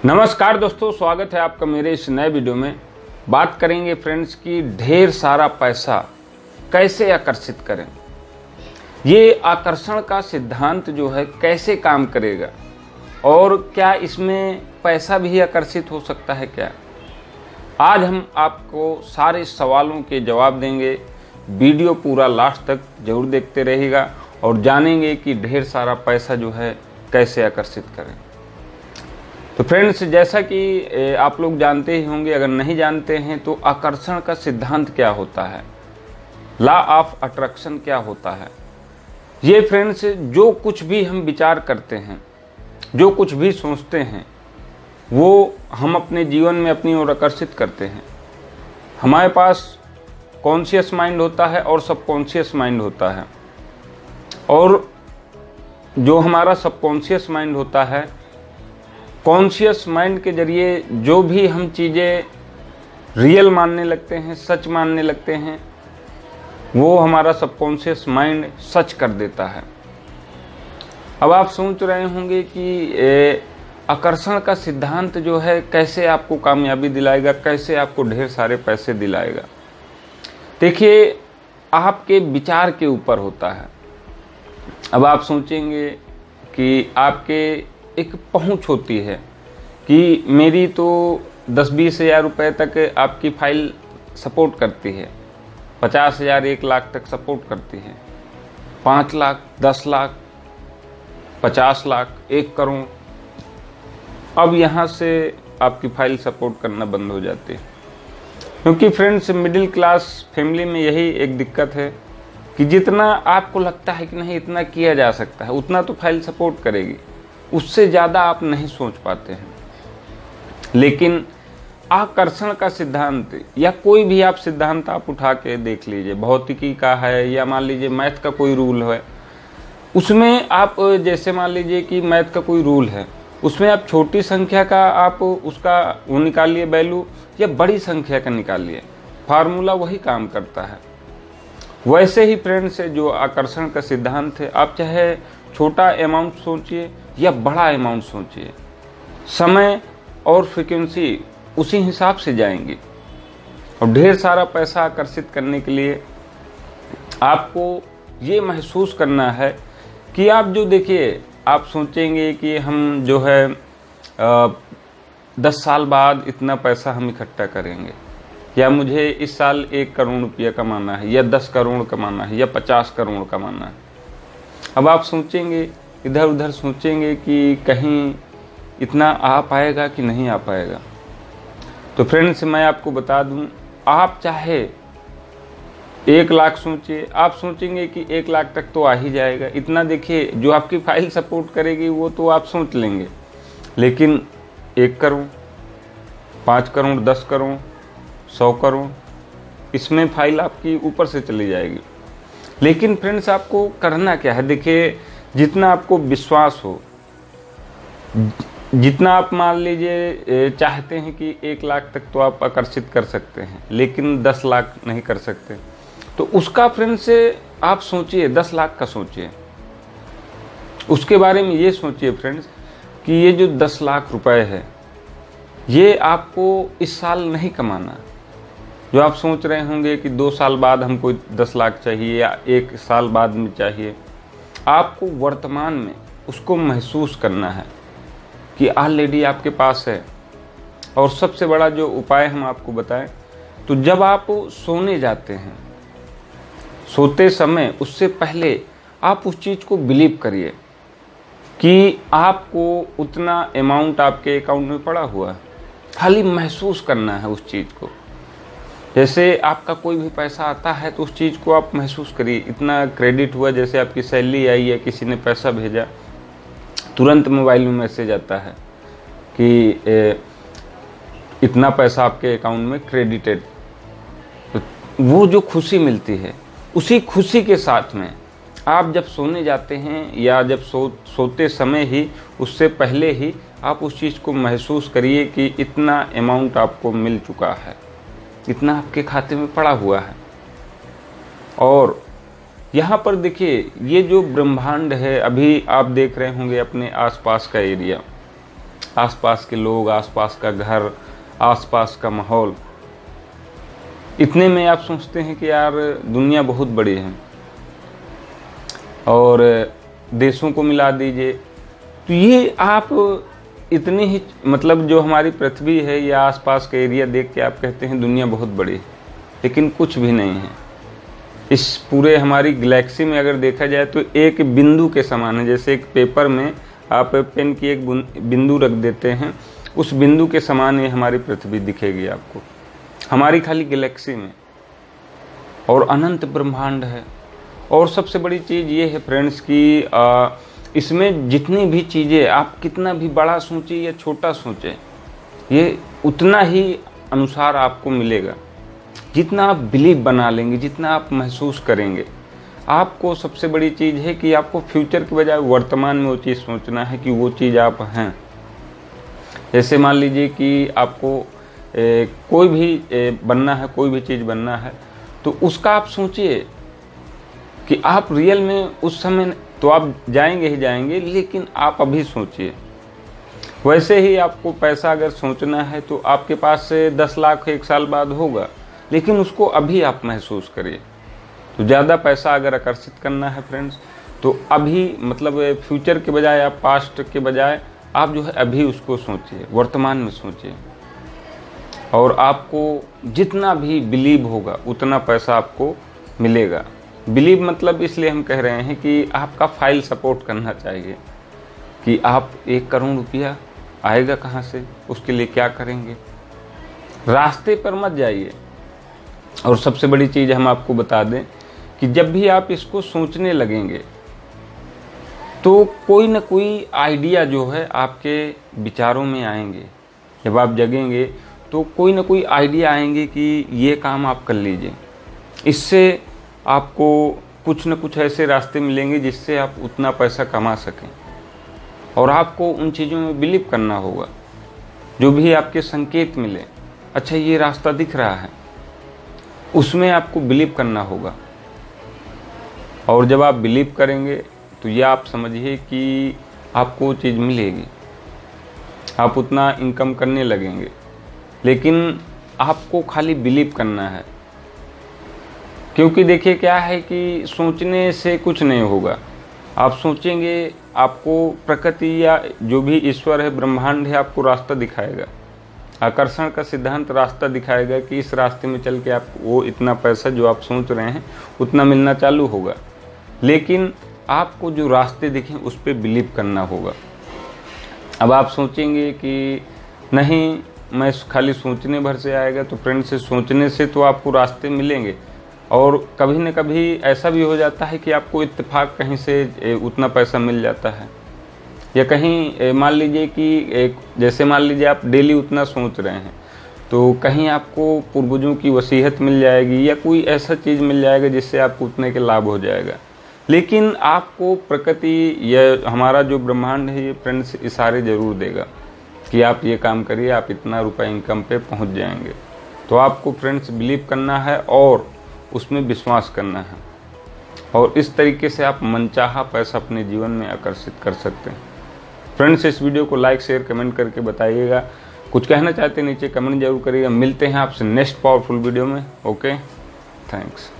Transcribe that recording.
नमस्कार दोस्तों, स्वागत है आपका मेरे इस नए वीडियो में। बात करेंगे फ्रेंड्स कि ढेर सारा पैसा कैसे आकर्षित करें। ये आकर्षण का सिद्धांत जो है कैसे काम करेगा और क्या इसमें पैसा भी आकर्षित हो सकता है क्या? आज हम आपको सारे सवालों के जवाब देंगे। वीडियो पूरा लास्ट तक जरूर देखते रहिएगा और जानेंगे कि ढेर सारा पैसा जो है कैसे आकर्षित करें। तो फ्रेंड्स, जैसा कि आप लोग जानते ही होंगे, अगर नहीं जानते हैं तो आकर्षण का सिद्धांत क्या होता है, लॉ ऑफ अट्रैक्शन क्या होता है। ये फ्रेंड्स, जो कुछ भी हम विचार करते हैं, जो कुछ भी सोचते हैं, वो हम अपने जीवन में अपनी ओर आकर्षित करते हैं। हमारे पास कॉन्शियस माइंड होता है और सबकॉन्शियस माइंड होता है, और जो हमारा सबकॉन्शियस माइंड होता है, कॉन्शियस माइंड के जरिए जो भी हम चीज़ें रियल मानने लगते हैं, सच मानने लगते हैं, वो हमारा सबकॉन्शियस माइंड सच कर देता है। अब आप सोच रहे होंगे कि आकर्षण का सिद्धांत जो है कैसे आपको कामयाबी दिलाएगा, कैसे आपको ढेर सारे पैसे दिलाएगा। देखिए, आपके विचार के ऊपर होता है। अब आप सोचेंगे कि आपके एक पहुंच होती है कि मेरी तो 10-20 हज़ार रुपये तक आपकी फाइल सपोर्ट करती है, 50 हज़ार 1 लाख तक सपोर्ट करती है, 5 लाख 10 लाख 50 लाख 1 करोड़। अब यहाँ से आपकी फाइल सपोर्ट करना बंद हो जाती है, क्योंकि फ्रेंड्स, मिडिल क्लास फैमिली में यही एक दिक्कत है कि जितना आपको लगता है कि नहीं इतना किया जा सकता है, उतना तो फाइल सपोर्ट करेगी, उससे ज़्यादा आप नहीं सोच पाते हैं। लेकिन आकर्षण का सिद्धांत या कोई भी आप सिद्धांत आप उठा के देख लीजिए, भौतिकी का है या मान लीजिए मैथ का कोई रूल है, उसमें आप जैसे मान लीजिए कि मैथ का कोई रूल है, उसमें आप छोटी संख्या का आप उसका वो निकालिए वैल्यू, या बड़ी संख्या का निकालिए, फार्मूला वही काम करता है। वैसे ही फ्रेंड्स, जो आकर्षण का सिद्धांत है, आप चाहे छोटा अमाउंट सोचिए या बड़ा अमाउंट सोचिए, समय और फ्रीक्वेंसी उसी हिसाब से जाएंगी। और ढेर सारा पैसा आकर्षित करने के लिए आपको ये महसूस करना है कि आप जो देखिए, आप सोचेंगे कि हम जो है 10 साल बाद इतना पैसा हम इकट्ठा करेंगे, या मुझे इस साल 1 करोड़ रुपया कमाना है, या 10 करोड़ कमाना है, या 50 करोड़ कमाना है। अब आप सोचेंगे, इधर उधर सोचेंगे कि कहीं इतना आ पाएगा कि नहीं आ पाएगा। तो फ्रेंड्स, मैं आपको बता दूं, आप चाहे 1 लाख सोचिए, आप सोचेंगे कि 1 लाख तक तो आ ही जाएगा। इतना देखिए, जो आपकी फाइल सपोर्ट करेगी वो तो आप सोच लेंगे, लेकिन 1 करोड़ 5 करोड़ 10 करोड़ 100 करोड़, इसमें फाइल आपकी ऊपर से चली जाएगी। लेकिन फ्रेंड्स, आपको करना क्या है? देखिए, जितना आपको विश्वास हो, जितना आप मान लीजिए चाहते हैं कि 1 लाख तक तो आप आकर्षित कर सकते हैं, लेकिन 10 लाख नहीं कर सकते, तो उसका फ्रेंड्स आप सोचिए, 10 लाख का सोचिए, उसके बारे में ये सोचिए फ्रेंड्स कि ये जो 10 लाख रुपए है, ये आपको इस साल नहीं कमाना। जो आप सोच रहे होंगे कि 2 साल बाद हमको 10 लाख चाहिए या 1 साल बाद में चाहिए, आपको वर्तमान में उसको महसूस करना है कि ऑलरेडी आपके पास है। और सबसे बड़ा जो उपाय हम आपको बताएं, तो जब आप सोने जाते हैं, सोते समय उससे पहले आप उस चीज़ को बिलीव करिए कि आपको उतना अमाउंट आपके अकाउंट में पड़ा हुआ है। खाली महसूस करना है उस चीज़ को। जैसे आपका कोई भी पैसा आता है तो उस चीज़ को आप महसूस करिए, इतना क्रेडिट हुआ, जैसे आपकी सैलरी आई है, किसी ने पैसा भेजा, तुरंत मोबाइल में मैसेज आता है कि इतना पैसा आपके अकाउंट में क्रेडिटेड। तो वो जो खुशी मिलती है, उसी खुशी के साथ में आप जब सोने जाते हैं या जब सोते समय ही, उससे पहले ही आप उस चीज़ को महसूस करिए कि इतना अमाउंट आपको मिल चुका है, इतना आपके खाते में पड़ा हुआ है। और यहाँ पर देखिए, ये जो ब्रह्मांड है, अभी आप देख रहे होंगे अपने आसपास का एरिया, आसपास के लोग, आसपास का घर, आसपास का माहौल, इतने में आप सोचते हैं कि यार दुनिया बहुत बड़ी है और देशों को मिला दीजिए, तो ये आप इतनी ही मतलब जो हमारी पृथ्वी है या आसपास का एरिया देख के आप कहते हैं दुनिया बहुत बड़ी है, लेकिन कुछ भी नहीं है। इस पूरे हमारी गैलेक्सी में अगर देखा जाए तो एक बिंदु के समान है। जैसे एक पेपर में आप पेन की एक बिंदु रख देते हैं, उस बिंदु के समान ये हमारी पृथ्वी दिखेगी आपको, हमारी खाली गैलेक्सी में। और अनंत ब्रह्मांड है। और सबसे बड़ी चीज़ ये है फ्रेंड्स कि इसमें जितनी भी चीज़ें आप कितना भी बड़ा सोचें या छोटा सोचें, ये उतना ही अनुसार आपको मिलेगा। जितना आप बिलीव बना लेंगे, जितना आप महसूस करेंगे। आपको सबसे बड़ी चीज़ है कि आपको फ्यूचर के बजाय वर्तमान में वो चीज़ सोचना है कि वो चीज़ आप हैं। जैसे मान लीजिए कि आपको कोई भी बनना है, कोई भी चीज़ बनना है, तो उसका आप सोचिए कि आप रियल में उस समय तो आप जाएंगे ही जाएंगे, लेकिन आप अभी सोचिए। वैसे ही आपको पैसा अगर सोचना है तो आपके पास से 10 लाख 1 साल बाद होगा, लेकिन उसको अभी आप महसूस करिए। तो ज़्यादा पैसा अगर आकर्षित करना है फ्रेंड्स, तो अभी मतलब फ्यूचर के बजाय, आप पास्ट के बजाय आप जो है अभी उसको सोचिए, वर्तमान में सोचिए। और आपको जितना भी बिलीव होगा उतना पैसा आपको मिलेगा। बिलीव मतलब इसलिए हम कह रहे हैं कि आपका फाइल सपोर्ट करना चाहिए कि आप 1 करोड़ रुपया आएगा कहाँ से, उसके लिए क्या करेंगे। रास्ते पर मत जाइए। और सबसे बड़ी चीज़ हम आपको बता दें कि जब भी आप इसको सोचने लगेंगे तो कोई ना कोई आइडिया जो है आपके विचारों में आएंगे। जब आप जगेंगे तो कोई ना कोई आइडिया आएंगे कि ये काम आप कर लीजिए। इससे आपको कुछ न कुछ ऐसे रास्ते मिलेंगे जिससे आप उतना पैसा कमा सकें। और आपको उन चीज़ों में बिलीव करना होगा। जो भी आपके संकेत मिले, अच्छा ये रास्ता दिख रहा है, उसमें आपको बिलीव करना होगा। और जब आप बिलीव करेंगे तो ये आप समझिए कि आपको वो चीज़ मिलेगी, आप उतना इनकम करने लगेंगे। लेकिन आपको खाली बिलीव करना है। क्योंकि देखिए क्या है कि सोचने से कुछ नहीं होगा। आप सोचेंगे, आपको प्रकृति या जो भी ईश्वर है, ब्रह्मांड है, आपको रास्ता दिखाएगा। आकर्षण का सिद्धांत रास्ता दिखाएगा कि इस रास्ते में चल के आप वो इतना पैसा जो आप सोच रहे हैं उतना मिलना चालू होगा। लेकिन आपको जो रास्ते दिखें उस पर बिलीव करना होगा। अब आप सोचेंगे कि नहीं मैं खाली सोचने भर से आएगा, तो फ्रेंड से सोचने से तो आपको रास्ते मिलेंगे। और कभी न कभी ऐसा भी हो जाता है कि आपको इत्तेफाक कहीं से उतना पैसा मिल जाता है। या कहीं मान लीजिए कि जैसे मान लीजिए आप डेली उतना सोच रहे हैं, तो कहीं आपको पूर्वजों की वसीयत मिल जाएगी या कोई ऐसा चीज़ मिल जाएगा जिससे आपको उतने के लाभ हो जाएगा। लेकिन आपको प्रकृति या हमारा जो ब्रह्मांड है ये फ्रेंड्स इशारे ज़रूर देगा कि आप ये काम करिए, आप इतना रुपये इनकम पे पहुंच जाएंगे। तो आपको फ्रेंड्स बिलीव करना है और उसमें विश्वास करना है। और इस तरीके से आप मनचाहा पैसा अपने जीवन में आकर्षित कर सकते हैं। फ्रेंड्स इस वीडियो को लाइक शेयर कमेंट करके बताइएगा। कुछ कहना चाहते हैं नीचे कमेंट जरूर करिएगा। मिलते हैं आपसे नेक्स्ट पावरफुल वीडियो में। Okay, thanks.